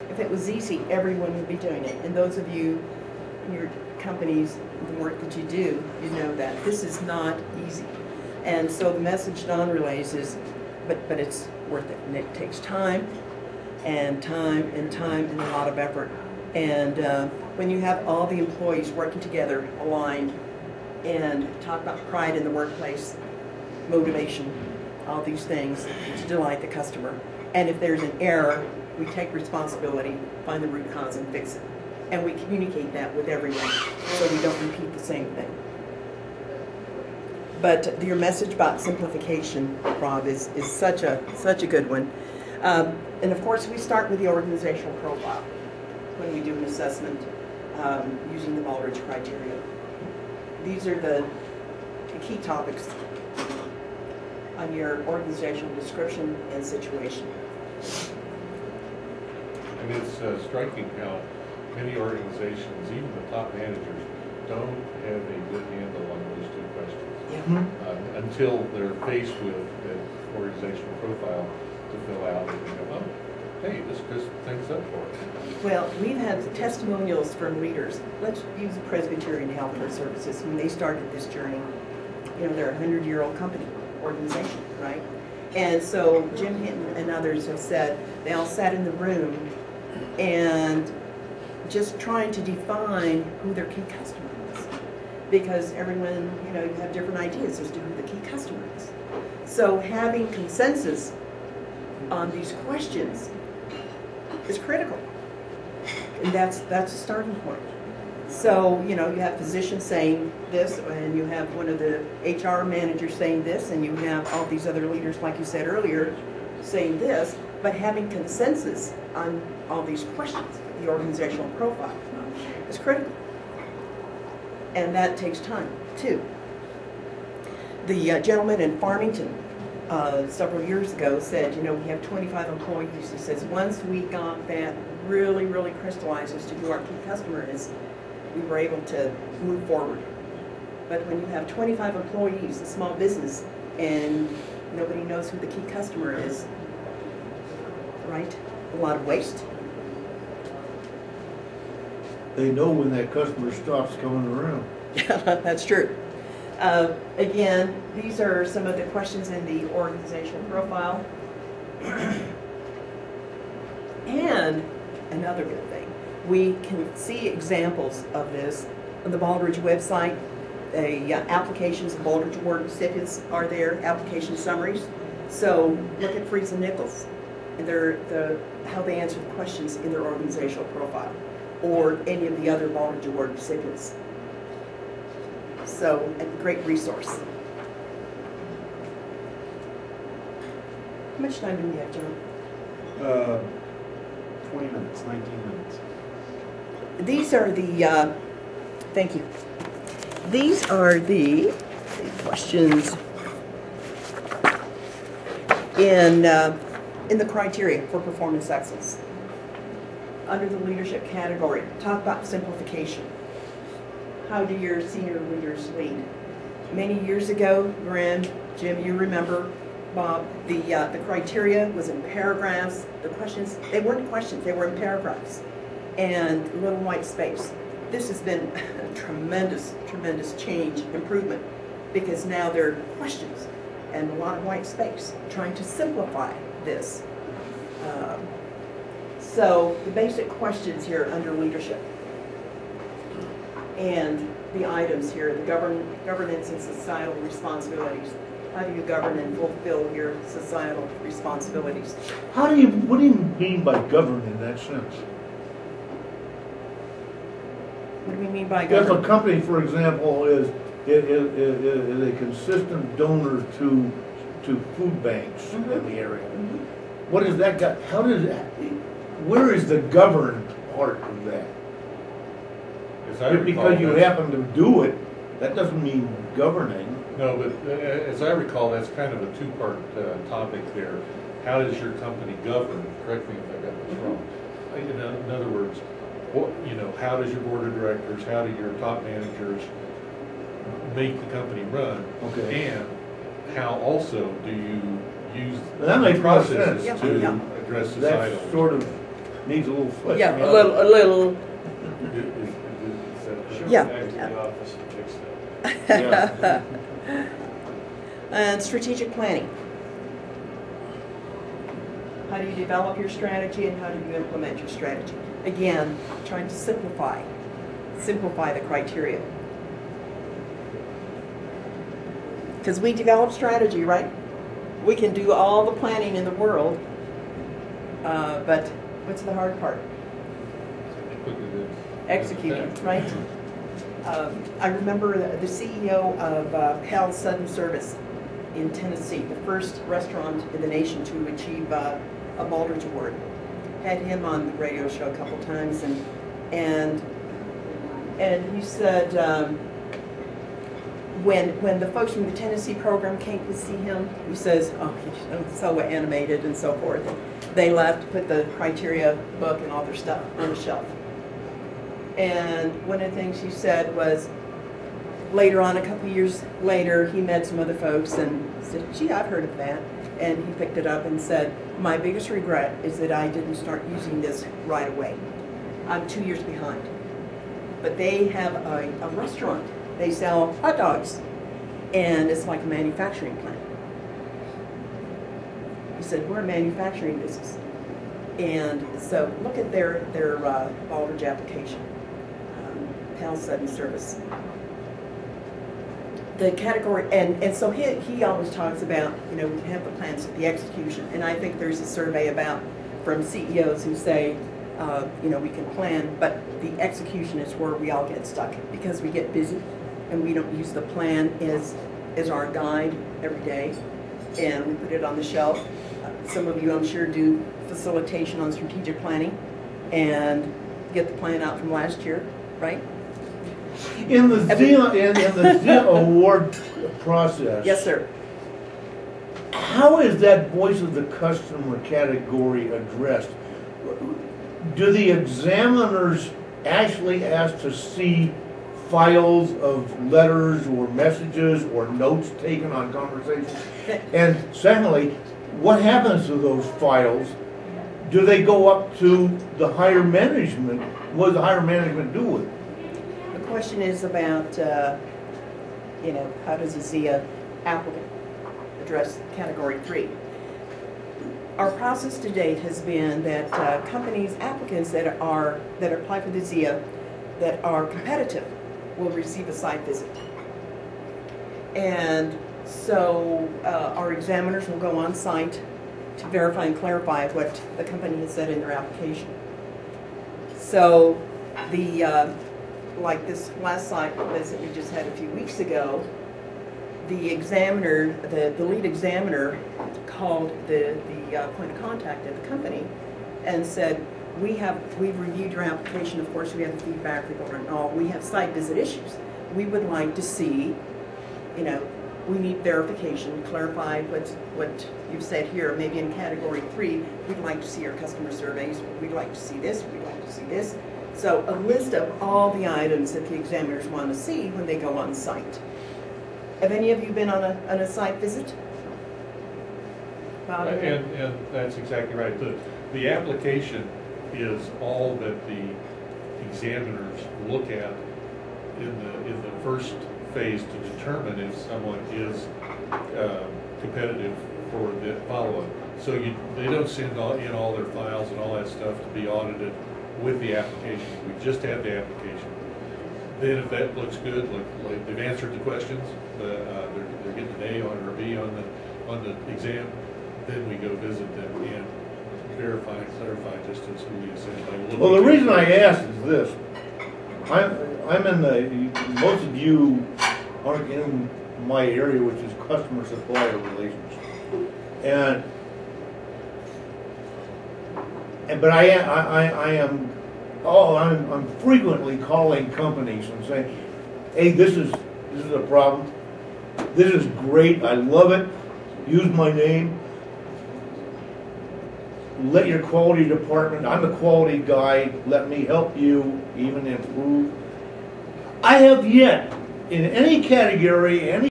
If it was easy, everyone would be doing it. And those of you in your companies, the work that you do, you know that this is not easy. And so the message Don relays is, but it's worth it. And it takes time and time and time and a lot of effort. And when you have all the employees working together, aligned, and talk about pride in the workplace, motivation, all these things to delight the customer. And if there's an error, we take responsibility, find the root cause, and fix it. And we communicate that with everyone so we don't repeat the same thing. But your message about simplification, Rob, is such a good one. And of course, we start with the organizational profile when we do an assessment using the Baldrige criteria. These are the key topics on your organizational description and situation. And it's striking how many organizations, even the top managers, don't have a good handle on those two questions. Yeah. Until they're faced with the organizational profile to fill out and go, oh, hey, this just things up for us. Well, we've had testimonials from leaders. Let's use Presbyterian Healthcare Services. When they started this journey, you know, they're a 100-year-old company, organization, right? And so Jim Hinton and others have said they all sat in the room and just trying to define who their key customer is. Because everyone, you know, you have different ideas as to who the key customer is. So having consensus on these questions is critical. And that's a starting point. So, you know, you have physicians saying this, and you have one of the HR managers saying this, and you have all these other leaders, like you said earlier, saying this, but having consensus on all these questions, the organizational profile, is critical. And that takes time, too. The gentleman in Farmington several years ago said, you know, we have 25 employees. He says, once we got that really, really crystallized as to who our key customer is, we were able to move forward. But when you have 25 employees, a small business, and nobody knows who the key customer is, right? A lot of waste. They know when that customer stops coming around. Yeah, that's true. Again, these are some of the questions in the organizational profile. And another good thing, we can see examples of this on the Baldrige website. The applications of Baldrige Award recipients are there, application summaries. So look at Friesen Nichols and how they answer the questions in their organizational profile, or any of the other Baldrige Award recipients. So a great resource. How much time do we have, John? 20 minutes, 19 minutes. These are the, thank you. These are the questions in the criteria for performance excellence. Under the leadership category, talk about simplification. How do your senior leaders lead? Many years ago, Graham, Jim, you remember, Bob, the criteria was in paragraphs. The questions, they weren't questions, they were in paragraphs. And little white space. This has been a tremendous, tremendous change, improvement, because now there are questions and a lot of white space, trying to simplify this. So the basic questions here under leadership. And the items here, the governance and societal responsibilities. How do you govern and fulfill your societal responsibilities? What do you mean by govern in that sense? What do we mean by If govern? a company, for example, is a consistent donor to food banks in the area, what is that got? How does that? Where is the govern part of that? Because you happen to do it, that doesn't mean governing. No, but as I recall, that's kind of a two-part topic there. How does your company govern? Correct me if I got this wrong. In other words, how does your board of directors, how do your top managers make the company run? Okay. And how also do you use That makes processes sense. to address societal? That's sort of needs a little fleshing Yeah, out. a little, Is that- She'll Yeah. go back to the office and fix that. Yeah. and strategic planning. How do you develop your strategy and how do you implement your strategy? Again, trying to simplify the criteria. Because we develop strategy, right? We can do all the planning in the world, but what's the hard part? Put it in. Executing, right? I remember the CEO of Pal Sudden Service in Tennessee, the first restaurant in the nation to achieve a Baldrige Award. Had him on the radio show a couple times, and he said when the folks from the Tennessee program came to see him, he says, "Oh, he's so animated and so forth." They left, put the criteria book and all their stuff on the shelf. And one of the things he said was, later on, a couple of years later, he met some other folks and said, "Gee, I've heard of that." And he picked it up and said, "My biggest regret is that I didn't start using this right away. I'm 2 years behind." But they have a restaurant. They sell hot dogs, and it's like a manufacturing plant. He said, "We're a manufacturing business." And so look at their Baldrige application, Pal Sudden Service. The category, and so he always talks about, we can have the plans, the execution. And I think there's a survey from CEOs who say, we can plan, but the execution is where we all get stuck because we get busy and we don't use the plan as our guide every day, and we put it on the shelf. Some of you, I'm sure, do facilitation on strategic planning and get the plan out from last year, right? In the ZIA award process. Yes, sir. How is that voice of the customer category addressed? Do the examiners actually ask to see files of letters or messages or notes taken on conversations? And secondly, what happens to those files? Do they go up to the higher management? What does the higher management do with it? The question is about, how does a ZIA applicant address Category 3? Our process to date has been that applicants that apply for the ZIA that are competitive will receive a site visit. And so our examiners will go on site to verify and clarify what the company has said in their application. So like this last site visit we just had a few weeks ago, the examiner, the lead examiner called the point of contact at the company and said, we've reviewed your application, of course we have the feedback report and all, we have site visit issues. We would like to see, we need verification, clarify what you've said here, maybe in Category 3, we'd like to see your customer surveys, we'd like to see this, we'd like to see this. So a list of all the items that the examiners want to see when they go on site. Have any of you been on a site visit? Bob? And that's exactly right. The application is all that the examiners look at in the first phase to determine if someone is competitive for the follow-up. So they don't send in all their files and all that stuff to be audited with the application. We just have the application. Then if that looks good, like they've answered the questions, they're getting an A on or a B on the exam, then we go visit them and verify and clarify just as we essentially. Well, the reason I ask is this. I'm in the, most of you aren't in my area, which is customer supplier relations. But I'm frequently calling companies and saying, hey, this is a problem. This is great. I love it. Use my name. Let your quality department, I'm a quality guy, let me help you even improve. I have yet, in any category, any